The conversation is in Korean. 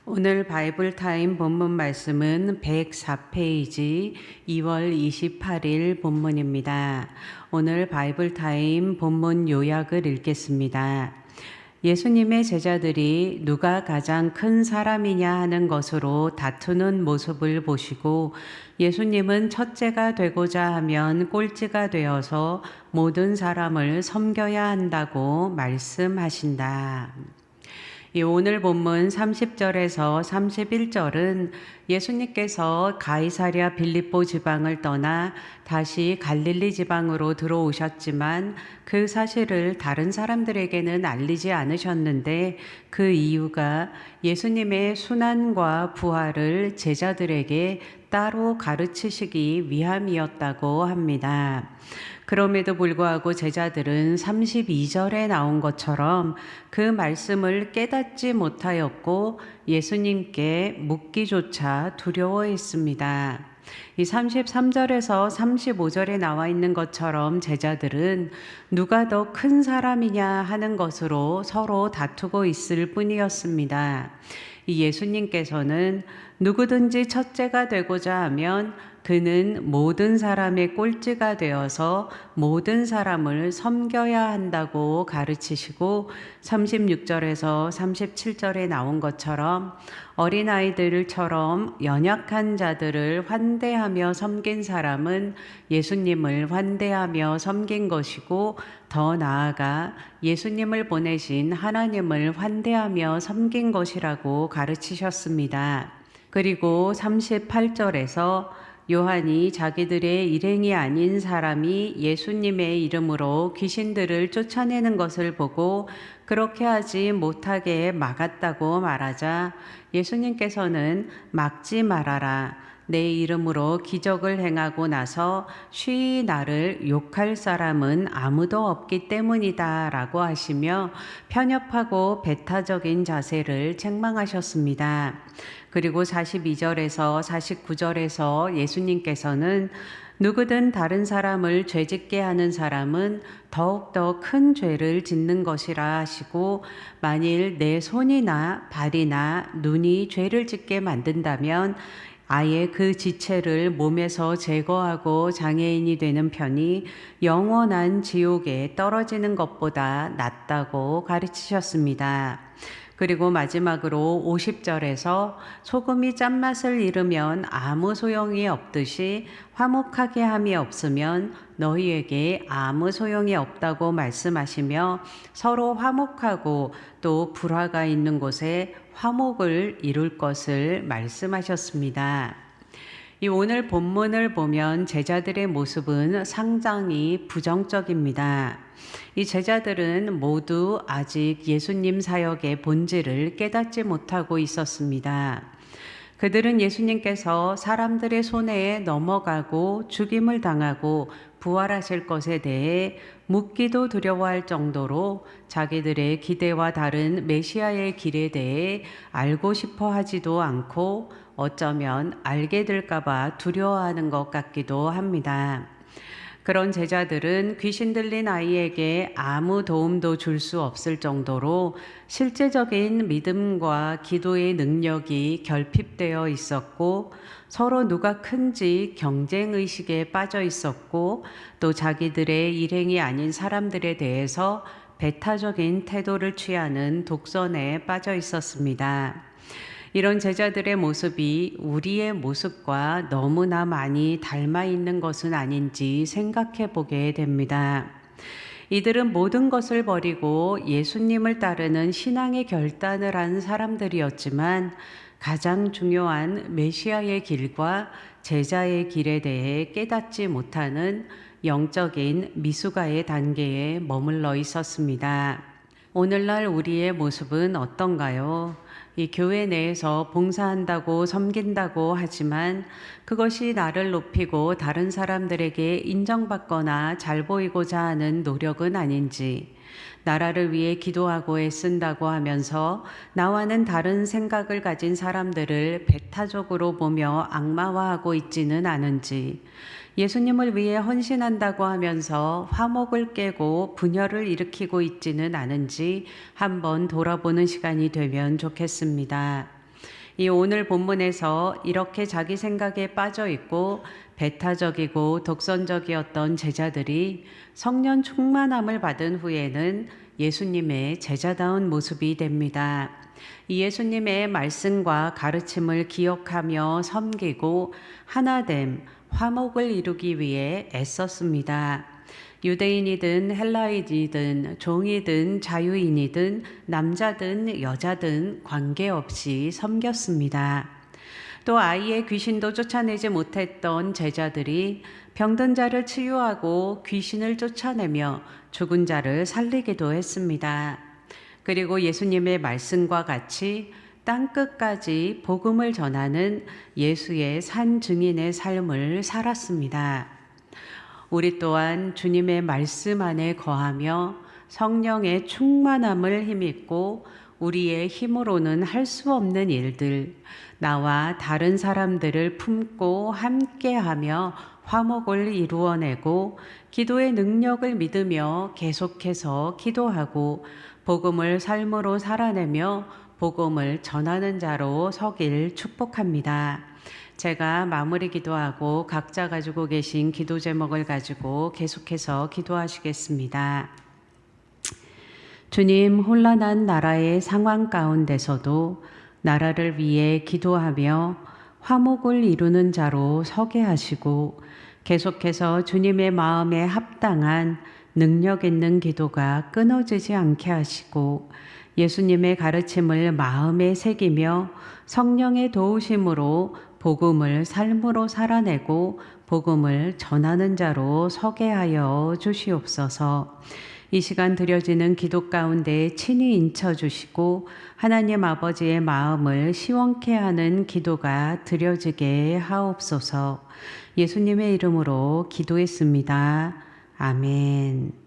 오늘 바이블 타임 본문 말씀은 104페이지 2월 28일 본문입니다. 오늘 바이블 타임 본문 요약을 읽겠습니다. 예수님의 제자들이 누가 가장 큰 사람이냐 하는 것으로 다투는 모습을 보시고 예수님은 첫째가 되고자 하면 꼴찌가 되어서 모든 사람을 섬겨야 한다고 말씀하신다. 이 오늘 본문 30절에서 31절은 예수님께서 가이사랴 빌립보 지방을 떠나 다시 갈릴리 지방으로 들어오셨지만 그 사실을 다른 사람들에게는 알리지 않으셨는데 그 이유가 예수님의 순환과 부활을 제자들에게 따로 가르치시기 위함이었다고 합니다. 그럼에도 불구하고 제자들은 32절에 나온 것처럼 그 말씀을 깨닫지 못하였고 예수님께 묻기조차 두려워했습니다. 이 33절에서 35절에 나와 있는 것처럼 제자들은 누가 더 큰 사람이냐 하는 것으로 서로 다투고 있을 뿐이었습니다. 이 예수님께서는 누구든지 첫째가 되고자 하면 그는 모든 사람의 꼴찌가 되어서 모든 사람을 섬겨야 한다고 가르치시고 36절에서 37절에 나온 것처럼 어린아이들처럼 연약한 자들을 환대하며 섬긴 사람은 예수님을 환대하며 섬긴 것이고 더 나아가 예수님을 보내신 하나님을 환대하며 섬긴 것이라고 가르치셨습니다. 그리고 38절에서 요한이 자기들의 일행이 아닌 사람이 예수님의 이름으로 귀신들을 쫓아내는 것을 보고 그렇게 하지 못하게 막았다고 말하자 예수님께서는 막지 말아라. 내 이름으로 기적을 행하고 나서 쉬이 나를 욕할 사람은 아무도 없기 때문이다 라고 하시며 편협하고 배타적인 자세를 책망하셨습니다. 그리고 42절에서 49절에서 예수님께서는 누구든 다른 사람을 죄짓게 하는 사람은 더욱더 큰 죄를 짓는 것이라 하시고 만일 내 손이나 발이나 눈이 죄를 짓게 만든다면 아예 그 지체를 몸에서 제거하고 장애인이 되는 편이 영원한 지옥에 떨어지는 것보다 낫다고 가르치셨습니다. 그리고 마지막으로 50절에서 소금이 짠맛을 잃으면 아무 소용이 없듯이 화목하게 함이 없으면 너희에게 아무 소용이 없다고 말씀하시며 서로 화목하고 또 불화가 있는 곳에 화목을 이룰 것을 말씀하셨습니다. 이 오늘 본문을 보면 제자들의 모습은 상당히 부정적입니다. 이 제자들은 모두 아직 예수님 사역의 본질을 깨닫지 못하고 있었습니다. 그들은 예수님께서 사람들의 손에 넘어가고 죽임을 당하고 부활하실 것에 대해 묻기도 두려워할 정도로 자기들의 기대와 다른 메시아의 길에 대해 알고 싶어 하지도 않고 어쩌면 알게 될까봐 두려워하는 것 같기도 합니다. 그런 제자들은 귀신 들린 아이에게 아무 도움도 줄 수 없을 정도로 실제적인 믿음과 기도의 능력이 결핍되어 있었고 서로 누가 큰지 경쟁의식에 빠져 있었고 또 자기들의 일행이 아닌 사람들에 대해서 배타적인 태도를 취하는 독선에 빠져 있었습니다. 이런 제자들의 모습이 우리의 모습과 너무나 많이 닮아 있는 것은 아닌지 생각해 보게 됩니다. 이들은 모든 것을 버리고 예수님을 따르는 신앙의 결단을 한 사람들이었지만 가장 중요한 메시아의 길과 제자의 길에 대해 깨닫지 못하는 영적인 미숙아의 단계에 머물러 있었습니다. 오늘날 우리의 모습은 어떤가요? 이 교회 내에서 봉사한다고 섬긴다고 하지만 그것이 나를 높이고 다른 사람들에게 인정받거나 잘 보이고자 하는 노력은 아닌지, 나라를 위해 기도하고 애쓴다고 하면서 나와는 다른 생각을 가진 사람들을 배타적으로 보며 악마화하고 있지는 않은지, 예수님을 위해 헌신한다고 하면서 화목을 깨고 분열을 일으키고 있지는 않은지 한번 돌아보는 시간이 되면 좋겠습니다. 이 오늘 본문에서 이렇게 자기 생각에 빠져 있고 배타적이고 독선적이었던 제자들이 성령 충만함을 받은 후에는 예수님의 제자다운 모습이 됩니다. 이 예수님의 말씀과 가르침을 기억하며 섬기고 하나됨, 화목을 이루기 위해 애썼습니다. 유대인이든 헬라인이든 종이든 자유인이든 남자든 여자든 관계없이 섬겼습니다. 또 아이의 귀신도 쫓아내지 못했던 제자들이 병든 자를 치유하고 귀신을 쫓아내며 죽은 자를 살리기도 했습니다. 그리고 예수님의 말씀과 같이 땅끝까지 복음을 전하는 예수의 산 증인의 삶을 살았습니다. 우리 또한 주님의 말씀 안에 거하며 성령의 충만함을 힘입고 우리의 힘으로는 할 수 없는 일들, 나와 다른 사람들을 품고 함께하며 화목을 이루어내고 기도의 능력을 믿으며 계속해서 기도하고 복음을 삶으로 살아내며 복음을 전하는 자로 서길 축복합니다. 제가 마무리 기도하고 각자 가지고 계신 기도 제목을 가지고 계속해서 기도하시겠습니다. 주님, 혼란한 나라의 상황 가운데서도 나라를 위해 기도하며 화목을 이루는 자로 서게 하시고 계속해서 주님의 마음에 합당한 능력 있는 기도가 끊어지지 않게 하시고 예수님의 가르침을 마음에 새기며 성령의 도우심으로 복음을 삶으로 살아내고 복음을 전하는 자로 서게 하여 주시옵소서. 이 시간 드려지는 기도 가운데 친히 인쳐주시고 하나님 아버지의 마음을 시원케 하는 기도가 드려지게 하옵소서. 예수님의 이름으로 기도했습니다. 아멘.